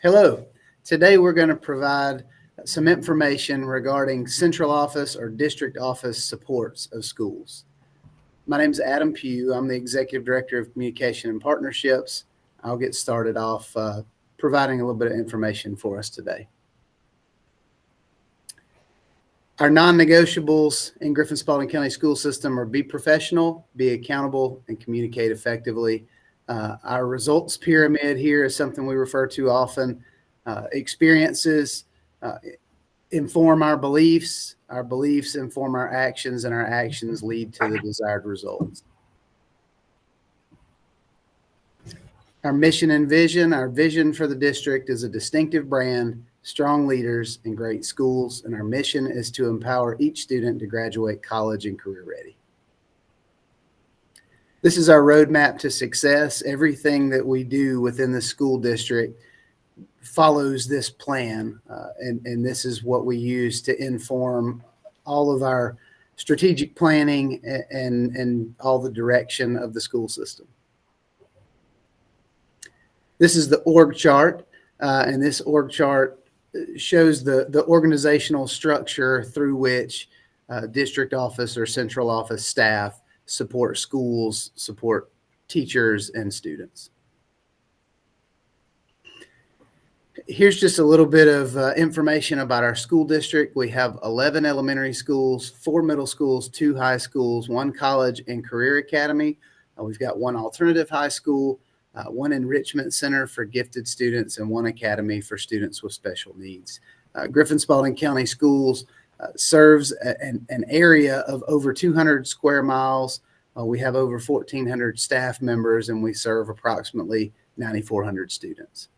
Hello. Today we're going to provide some information regarding central office or district office supports of schools. My name is Adam Pugh. I'm the Executive Director of Communication and Partnerships. I'll get started off providing a little bit of information for us today. Our non-negotiables in Griffin Spalding County School System are be professional, be accountable, and communicate effectively. Our results pyramid here is something we refer to often. Experiences inform our beliefs inform our actions, and our actions lead to the desired results. Our mission and vision. Our vision for the district is a distinctive brand, strong leaders, and great schools. And our mission is to empower each student to graduate college and career ready. This is our roadmap to success. Everything that we do within the school district follows this plan, and this is what we use to inform all of our strategic planning and all the direction of the school system. This is the org chart, and this org chart shows the organizational structure through which district office or central office staff support schools, support teachers and students. Here's just a little bit of information about our school district. We have 11 elementary schools, 4 middle schools, 2 high schools, 1 college and career academy. We've got 1 alternative high school, 1 enrichment center for gifted students, and 1 academy for students with special needs. Griffin Spalding County Schools serves an area of over 200 square miles. We have over 1,400 staff members, and we serve approximately 9,400 students.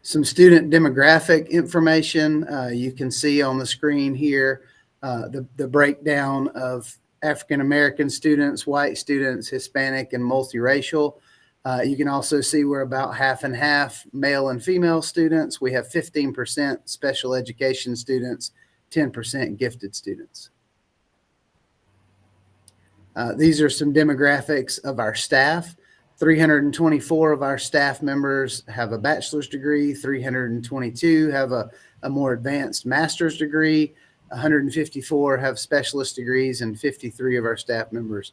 Some student demographic information you can see on the screen here, the breakdown of African-American students, white students, Hispanic, and multiracial. You can also see we're about half and half male and female students. We have 15% special education students, 10% gifted students. These are some demographics of our staff. 324 of our staff members have a bachelor's degree, 322 have a more advanced master's degree, 154 have specialist degrees, and 53 of our staff members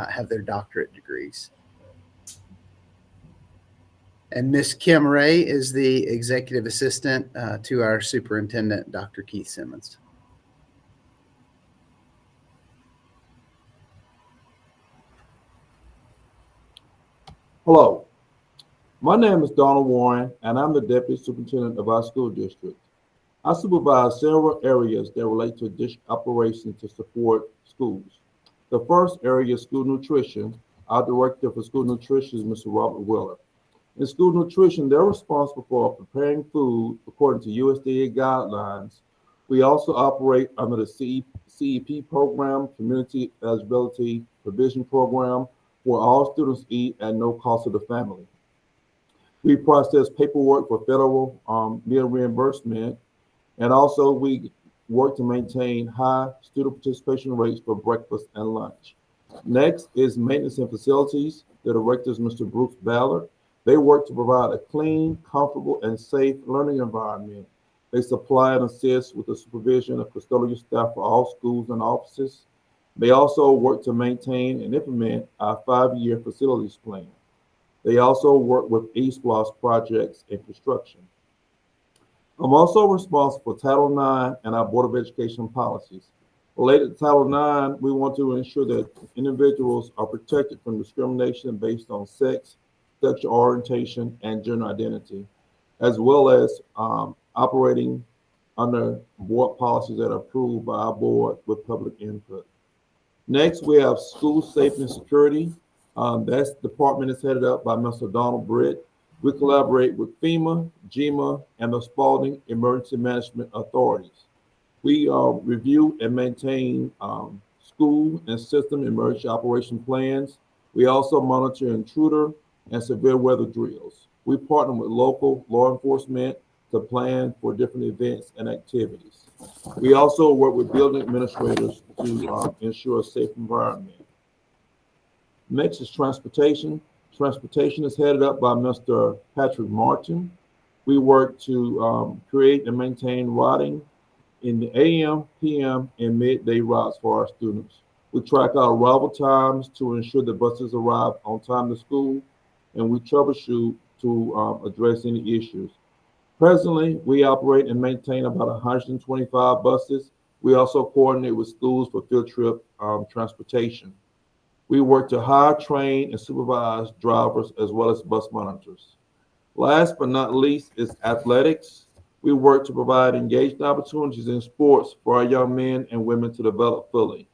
have their doctorate degrees. And Miss Kim Ray is the executive assistant to our superintendent, Dr. Keith Simmons. Hello, my name is Donald Warren, and I'm the Deputy Superintendent of our school district. I supervise several areas that relate to district operations to support schools. The first area is school nutrition. Our Director for School Nutrition is Mr. Robert Willer. In school nutrition, they're responsible for preparing food according to USDA guidelines. We also operate under the CEP program, Community Eligibility Provision Program, where all students eat at no cost to the family. We process paperwork for federal meal reimbursement, and also we work to maintain high student participation rates for breakfast and lunch. Next is maintenance and facilities. The director is Mr. Bruce Ballard. They work to provide a clean, comfortable, and safe learning environment. They supply and assist with the supervision of custodial staff for all schools and offices. They also work to maintain and implement our 5-year facilities plan. They also work with eSPLOS projects and construction. I'm also responsible for Title IX and our Board of Education policies. Related to Title IX, we want to ensure that individuals are protected from discrimination based on sex, sexual orientation, and gender identity, as well as operating under board policies that are approved by our board with public input. Next, we have school safety and security. That department is headed up by Mr. Donald Britt. We collaborate with FEMA, GEMA, and the Spalding Emergency Management Authorities. We review and maintain school and system emergency operation plans. We also monitor intruder and severe weather drills. We partner with local law enforcement to plan for different events and activities. We also work with building administrators to ensure a safe environment. Next is transportation. Transportation is headed up by Mr. Patrick Martin. We work to create and maintain routing in the AM, PM, and midday routes for our students. We track our arrival times to ensure that buses arrive on time to school, and we troubleshoot to address any issues. Presently, we operate and maintain about 125 buses. We also coordinate with schools for field trip transportation. We work to hire, train, and supervise drivers as well as bus monitors. Last but not least is athletics. We work to provide engaged opportunities in sports for our young men and women to develop fully.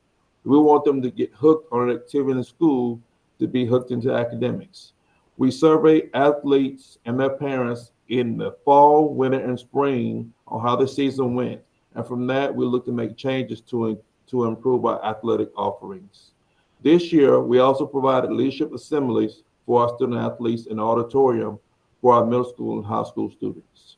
We want them to get hooked on an activity in school to be hooked into academics. We survey athletes and their parents in the fall, winter, and spring on how the season went. And from that, we look to make changes to improve our athletic offerings. This year, we also provided leadership assemblies for our student athletes in the auditorium for our middle school and high school students.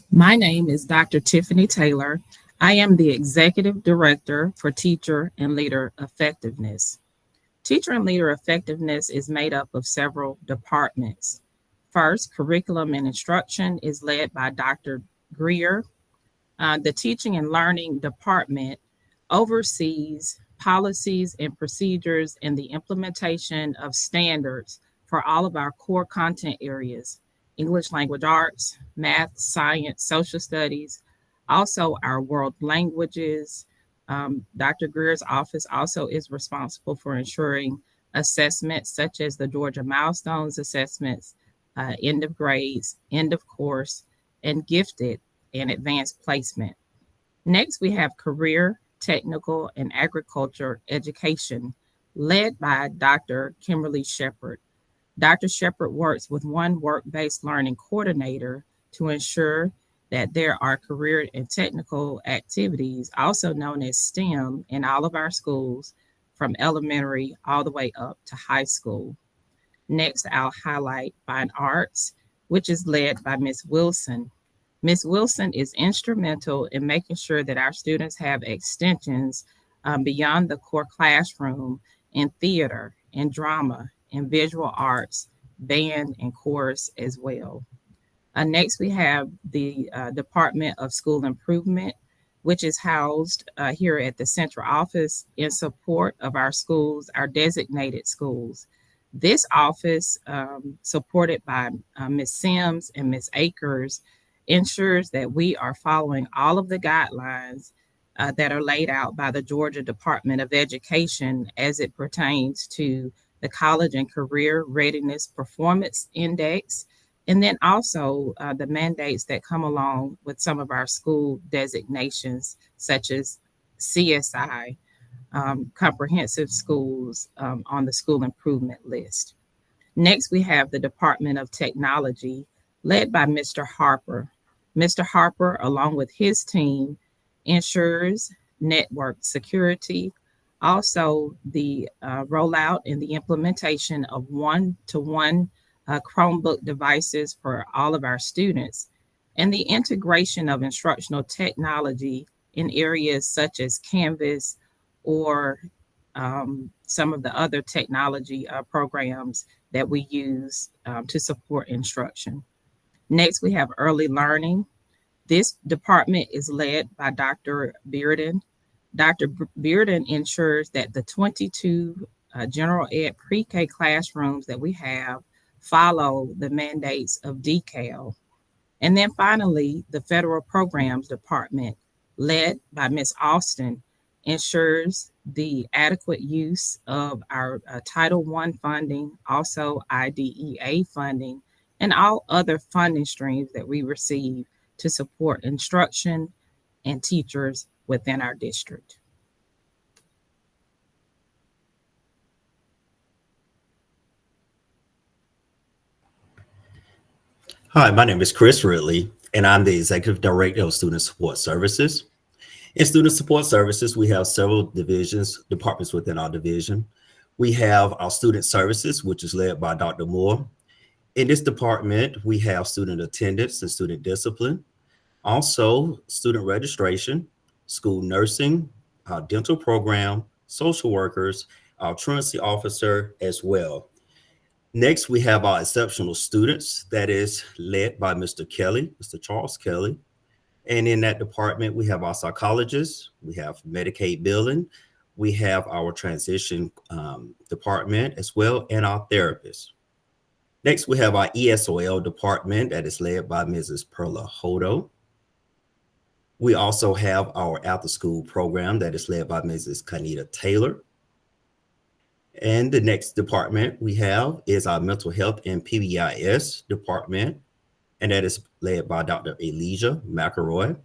My name is Dr. Tiffany Taylor. I am the Executive Director for Teacher and Leader Effectiveness. Teacher and Leader Effectiveness is made up of several departments. First, Curriculum and Instruction is led by Dr. Greer. The Teaching and Learning Department oversees policies and procedures and the implementation of standards for all of our core content areas: English language arts, math, science, social studies, also our world languages. Dr. Greer's office also is responsible for ensuring assessments such as the Georgia Milestones assessments, end of grades, end of course, and gifted and advanced placement. Next, we have career, technical, and agriculture education led by Dr. Kimberly Shepard. Dr. Shepard works with one work-based learning coordinator to ensure that there are career and technical activities, also known as STEM, in all of our schools from elementary all the way up to high school. Next, I'll highlight fine arts, which is led by Ms. Wilson. Ms. Wilson is instrumental in making sure that our students have extensions beyond the core classroom in theater and drama and visual arts, band, and chorus as well. Next, we have the Department of School Improvement, which is housed here at the central office in support of our schools, our designated schools. This office, supported by Ms. Sims and Ms. Akers, ensures that we are following all of the guidelines that are laid out by the Georgia Department of Education as it pertains to the College and Career Readiness Performance Index, and then also the mandates that come along with some of our school designations, such as CSI, comprehensive schools on the school improvement list. Next, we have the Department of Technology, led by Mr. Harper. Mr. Harper, along with his team, ensures network security, also the rollout and the implementation of one-to-one Chromebook devices for all of our students, and the integration of instructional technology in areas such as Canvas or some of the other technology programs that we use to support instruction. Next, we have early learning. This department is led by Dr. Bearden. Dr. Bearden ensures that the 22 general ed pre-K classrooms that we have follow the mandates of DCAL. And then finally, the Federal Programs Department, led by Ms. Austin, ensures the adequate use of our Title I funding, also IDEA funding, and all other funding streams that we receive to support instruction and teachers within our district. Hi, my name is Chris Ridley, and I'm the Executive Director of Student Support Services. In Student Support Services, we have several departments within our division. We have our Student Services, which is led by Dr. Moore. In this department, we have student attendance and student discipline, also student registration, school nursing, our dental program, social workers, our truancy officer as well. Next, we have our exceptional students that is led by Mr. Kelly, Mr. Charles Kelly. And in that department, we have our psychologists, we have Medicaid billing, we have our transition department as well, and our therapists. Next, we have our ESOL department that is led by Mrs. Perla Hodo. We also have our after-school program that is led by Mrs. Kanita Taylor. And the next department we have is our mental health and PBIS department, and that is led by Dr. Elijah McElroy.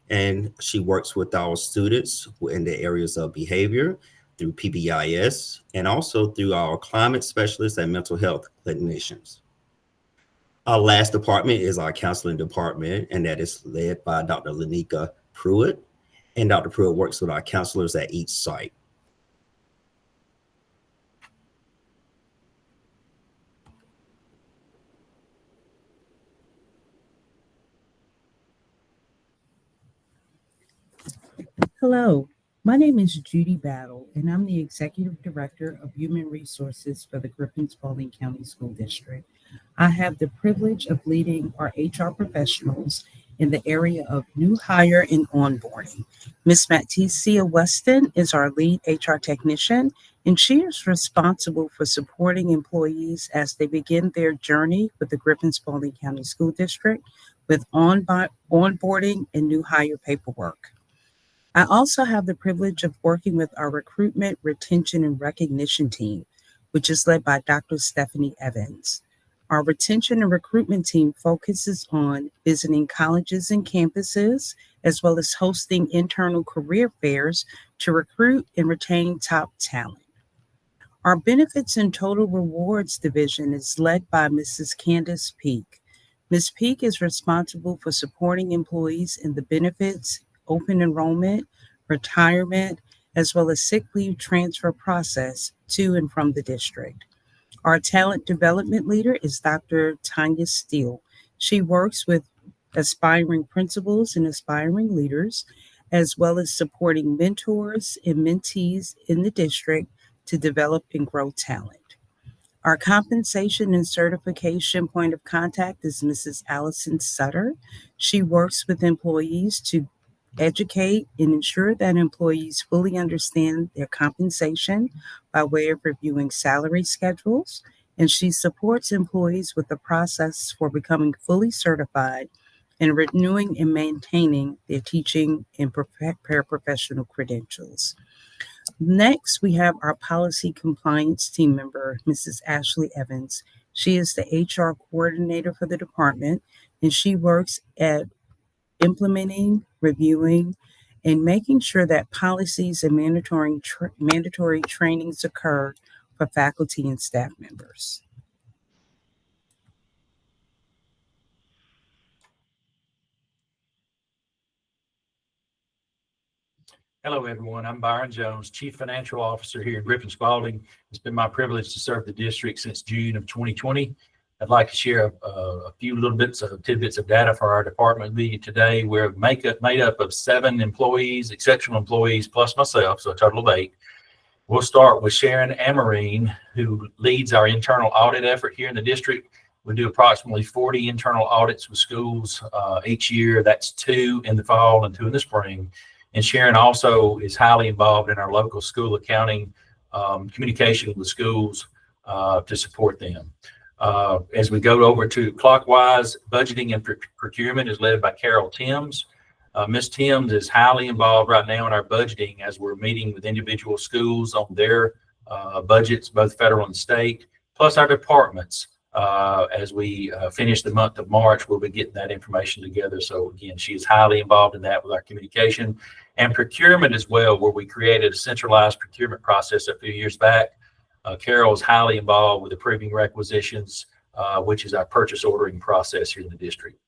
And she works with our students in the areas of behavior through PBIS and also through our climate specialists and mental health clinicians. Our last department is our counseling department, and that is led by Dr. Lanika Pruitt. And Dr. Pruitt works with our counselors at each site. Hello, my name is Judy Battle, and I'm the Executive Director of Human Resources for the Griffin Spalding County School District. I have the privilege of leading our HR professionals in the area of new hire and onboarding. Ms. Matisia Weston is our lead HR technician, and she is responsible for supporting employees as they begin their journey with the Griffin Spalding County School District with onboarding and new hire paperwork. I also have the privilege of working with our recruitment, retention, and recognition team, which is led by Dr. Stephanie Evans. Our retention and recruitment team focuses on visiting colleges and campuses, as well as hosting internal career fairs to recruit and retain top talent. Our benefits and total rewards division is led by Mrs. Candace Peak. Ms. Peak is responsible for supporting employees in the benefits, open enrollment, retirement, as well as sick leave transfer process to and from the district. Our talent development leader is Dr. Tanya Steele. She works with aspiring principals and aspiring leaders, as well as supporting mentors and mentees in the district to develop and grow talent. Our compensation and certification point of contact is Mrs. Allison Sutter. She works with employees to educate and ensure that employees fully understand their compensation by way of reviewing salary schedules, and she supports employees with the process for becoming fully certified and renewing and maintaining their teaching and paraprofessional credentials. Next, we have our policy compliance team member, Mrs. Ashley Evans. She is the HR coordinator for the department, and she works at implementing, reviewing, and making sure that policies and mandatory trainings occur for faculty and staff members. Hello, everyone. I'm Byron Jones, Chief Financial Officer here at Griffin Spalding. It's been my privilege to serve the district since June of 2020. I'd like to share a few little tidbits of data for our department with you today. We're made up of 7 employees, exceptional employees, plus myself, so a total of 8. We'll start with Sharon Amarine, who leads our internal audit effort here in the district. We do approximately 40 internal audits with schools each year. That's 2 in the fall and 2 in the spring. And Sharon also is highly involved in our local school accounting, communication with schools to support them. As we go over to clockwise, budgeting and procurement is led by Carol Timms. Ms. Timms is highly involved right now in our budgeting as we're meeting with individual schools on their budgets, both federal and state, plus our departments. As we finish the month of March, we'll be getting that information together. So again, she is highly involved in that with our communication and procurement as well, where we created a centralized procurement process a few years back. Carol is highly involved with approving requisitions, which is our purchase ordering process here in the district.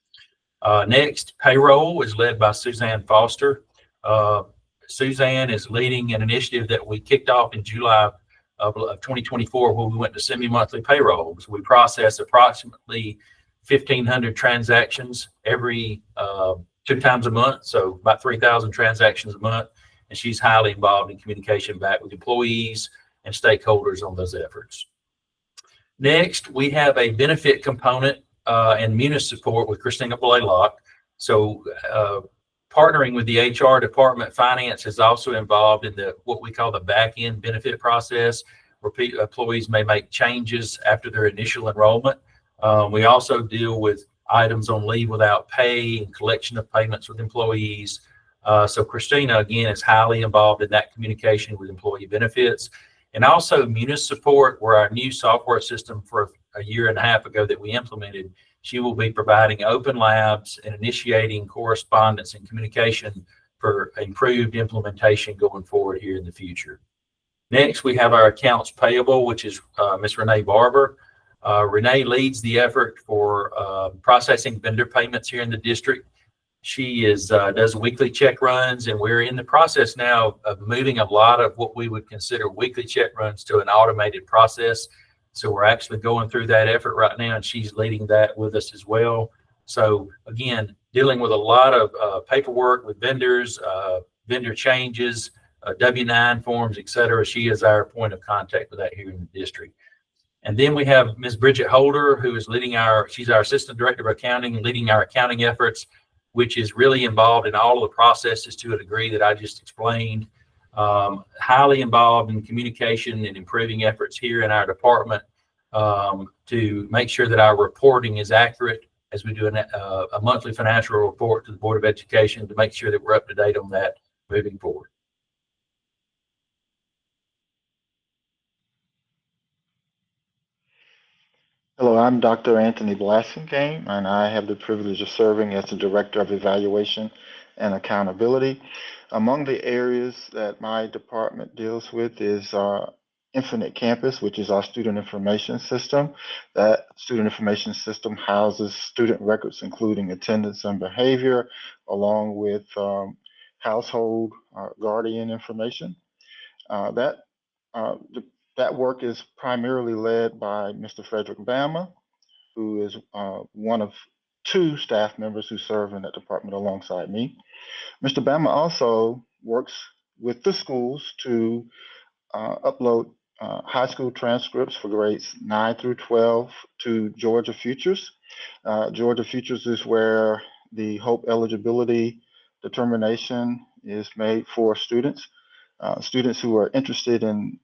Next, payroll is led by Suzanne Foster. Suzanne is leading an initiative that we kicked off in July of 2024, where we went to semi-monthly payrolls. We process approximately 1,500 transactions every 2 times a month, so about 3,000 transactions a month. And she's highly involved in communication back with employees and stakeholders on those efforts. Next, we have a benefit component and Munis support with Christina Blaylock. So partnering with the HR department, finance is also involved in what we call the back-end benefit process, where employees may make changes after their initial enrollment. We also deal with items on leave without pay and collection of payments with employees. So Christina, again, is highly involved in that communication with employee benefits. And also Munis support, where our new software system for a year and a half ago that we implemented, she will be providing open labs and initiating correspondence and communication for improved implementation going forward here in the future. Next, we have our accounts payable, which is Ms. Renee Barber. Renee leads the effort for processing vendor payments here in the district. She does weekly check runs, and we're in the process now of moving a lot of what we would consider weekly check runs to an automated process. So we're actually going through that effort right now, and she's leading that with us as well. So again, dealing with a lot of paperwork with vendors, vendor changes, W-9 forms, et cetera. She is our point of contact with that here in the district. And then we have Ms. Bridget Holder, who is she's our Assistant Director of Accounting, leading our accounting efforts, which is really involved in all of the processes to a degree that I just explained. Highly involved in communication and improving efforts here in our department to make sure that our reporting is accurate as we do a monthly financial report to the Board of Education to make sure that we're up to date on that moving forward. Hello, I'm Dr. Anthony Blassingame, and I have the privilege of serving as the Director of Evaluation and Accountability. Among the areas that my department deals with is Infinite Campus, which is our student information system. That student information system houses student records, including attendance and behavior, along with household guardian information. That work is primarily led by Mr. Frederick Bama, who is one of 2 staff members who serve in that department alongside me. Mr. Bama also works with the schools to upload high school transcripts for grades 9 through 12 to Georgia Futures. Georgia Futures is where the Hope eligibility determination is made for students. Students who are interested in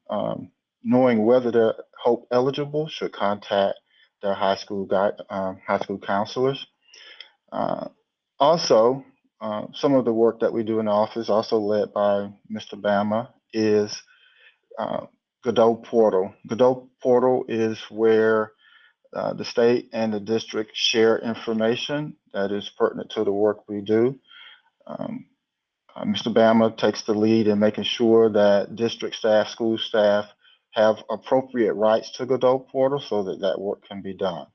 knowing whether they're Hope eligible should contact their high school counselors. Also, some of the work that we do in the office, also led by Mr. Bama, is Godot Portal. Godot Portal is where the state and the district share information that is pertinent to the work we do. Mr. Bama takes the lead in making sure that district staff, school staff have appropriate rights to Godot Portal so that work can be done.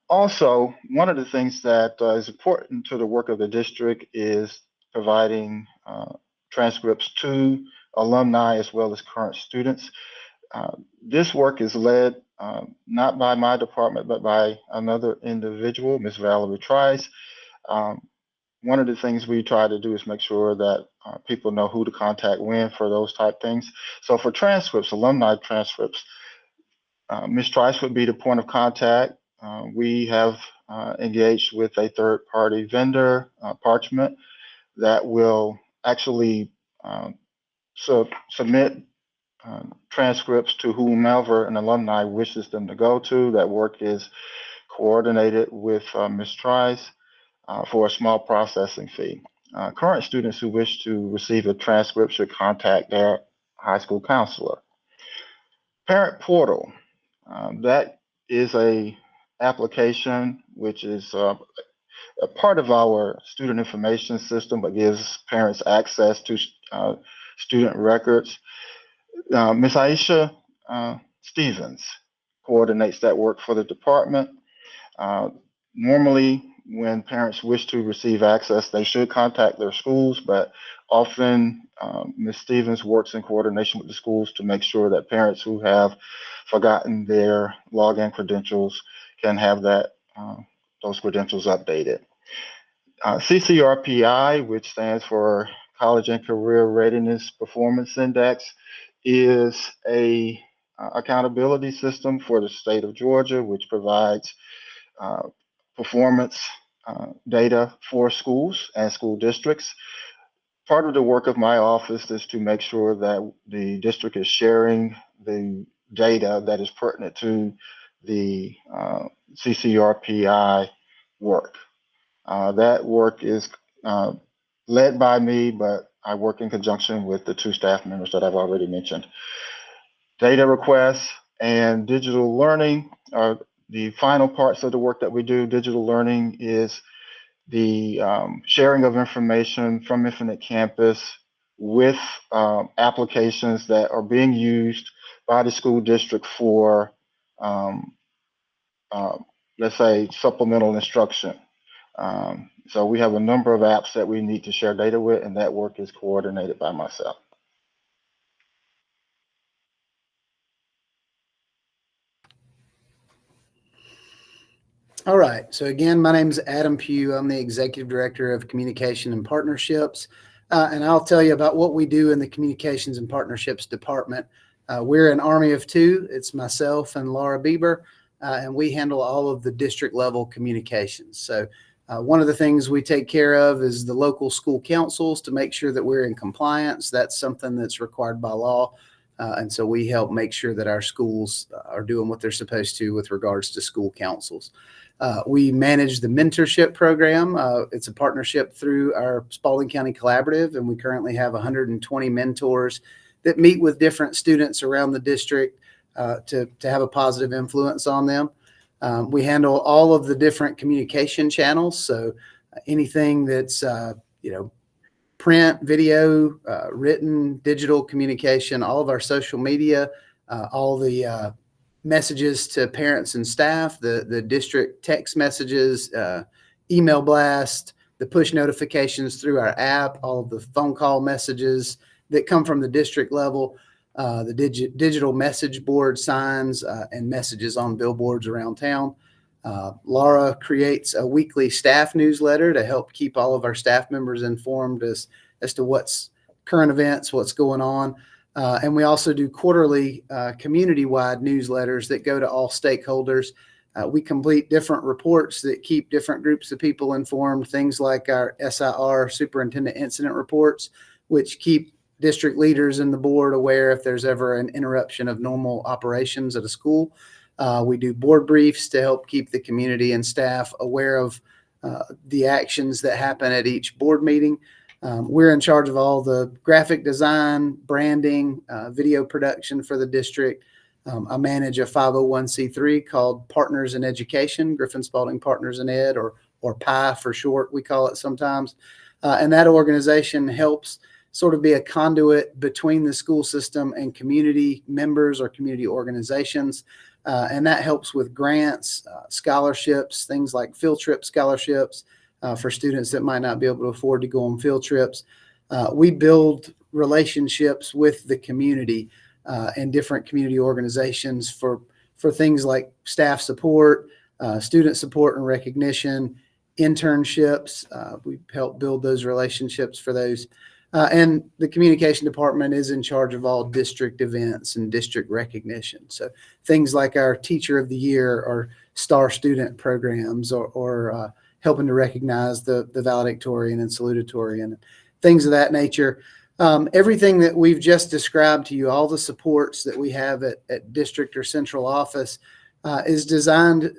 Also, one of the things that is important to the work of the district is providing transcripts to alumni as well as current students. This work is led not by my department, but by another individual, Ms. Valerie Trice. One of the things we try to do is make sure that people know who to contact when for those type things. So for transcripts, alumni transcripts, Ms. Trice would be the point of contact. We have engaged with a third-party vendor, Parchment, that will actually submit transcripts to whomever an alumni wishes them to go to. That work is coordinated with Ms. Trice for a small processing fee. Current students who wish to receive a transcript should contact their high school counselor. Parent Portal, that is a application which is a part of our student information system, but gives parents access to student records. Ms. Aisha Stevens coordinates that work for the department. Normally, when parents wish to receive access, they should contact their schools, but often Ms. Stevens works in coordination with the schools to make sure that parents who have forgotten their login credentials can have those credentials updated. CCRPI, which stands for College and Career Readiness Performance Index, is a accountability system for the state of Georgia, which provides performance data for schools and school districts. Part of the work of my office is to make sure that the district is sharing the data that is pertinent to the CCRPI work. That work is led by me, but I work in conjunction with the two staff members that I've already mentioned. Data requests and digital learning are the final parts of the work that we do. Digital learning is the sharing of information from Infinite Campus with applications that are being used by the school district for, let's say, supplemental instruction. So we have a number of apps that we need to share data with, and that work is coordinated by myself. All right. So again, my name is Adam Pugh. I'm the Executive Director of Communication and Partnerships. And I'll tell you about what we do in the Communications and Partnerships Department. We're an army of two. It's myself and Laura Bieber, and we handle all of the district level communications. So one of the things we take care of is the local school councils to make sure that we're in compliance. That's something that's required by law. And so we help make sure that our schools are doing what they're supposed to with regards to school councils. We manage the mentorship program. It's a partnership through our Spalding County Collaborative, and we currently have 120 mentors that meet with different students around the district to have a positive influence on them. We handle all of the different communication channels. So anything that's, print, video, written, digital communication, all of our social media, all the messages to parents and staff, the district text messages, email blast, the push notifications through our app, all of the phone call messages that come from the district level, the digital message board signs and messages on billboards around town. Laura creates a weekly staff newsletter to help keep all of our staff members informed as to what's current events, what's going on. And we also do quarterly community-wide newsletters that go to all stakeholders. We complete different reports that keep different groups of people informed, things like our SIR, Superintendent Incident Reports, which keep district leaders and the board aware if there's ever an interruption of normal operations at a school. We do board briefs to help keep the community and staff aware of the actions that happen at each board meeting. We're in charge of all the graphic design, branding, video production for the district. I manage a 501c3 called Partners in Education, Griffin Spalding Partners in Ed, or PI for short, we call it sometimes. And that organization helps sort of be a conduit between the school system and community members or community organizations. And that helps with grants, scholarships, things like field trip scholarships for students that might not be able to afford to go on field trips. We build relationships with the community and different community organizations for things like staff support, student support and recognition, internships. We help build those relationships for those. And the communication department is in charge of all district events and district recognition. So things like our Teacher of the Year or Star Student programs or helping to recognize the valedictorian and salutatorian and things of that nature. Everything that we've just described to you, all the supports that we have at district or central office is designed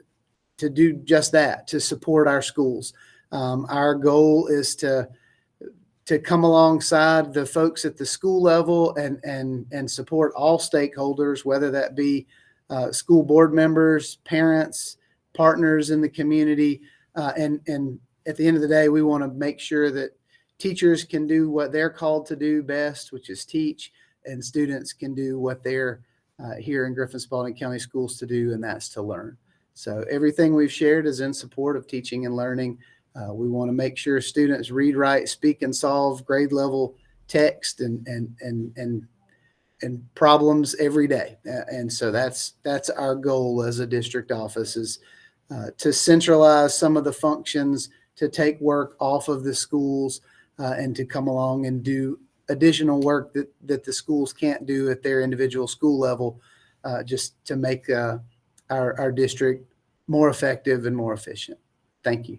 to do just that, to support our schools. Our goal is to come alongside the folks at the school level and support all stakeholders, whether that be school board members, parents, partners in the community. And at the end of the day, we want to make sure that teachers can do what they're called to do best, which is teach, and students can do what they're here in Griffin Spalding County Schools to do, and that's to learn. So everything we've shared is in support of teaching and learning. We want to make sure students read, write, speak, and solve grade level text and problems every day. And so that's our goal as a district office is to centralize some of the functions to take work off of the schools and to come along and do additional work that the schools can't do at their individual school level, just to make our district more effective and more efficient. Thank you.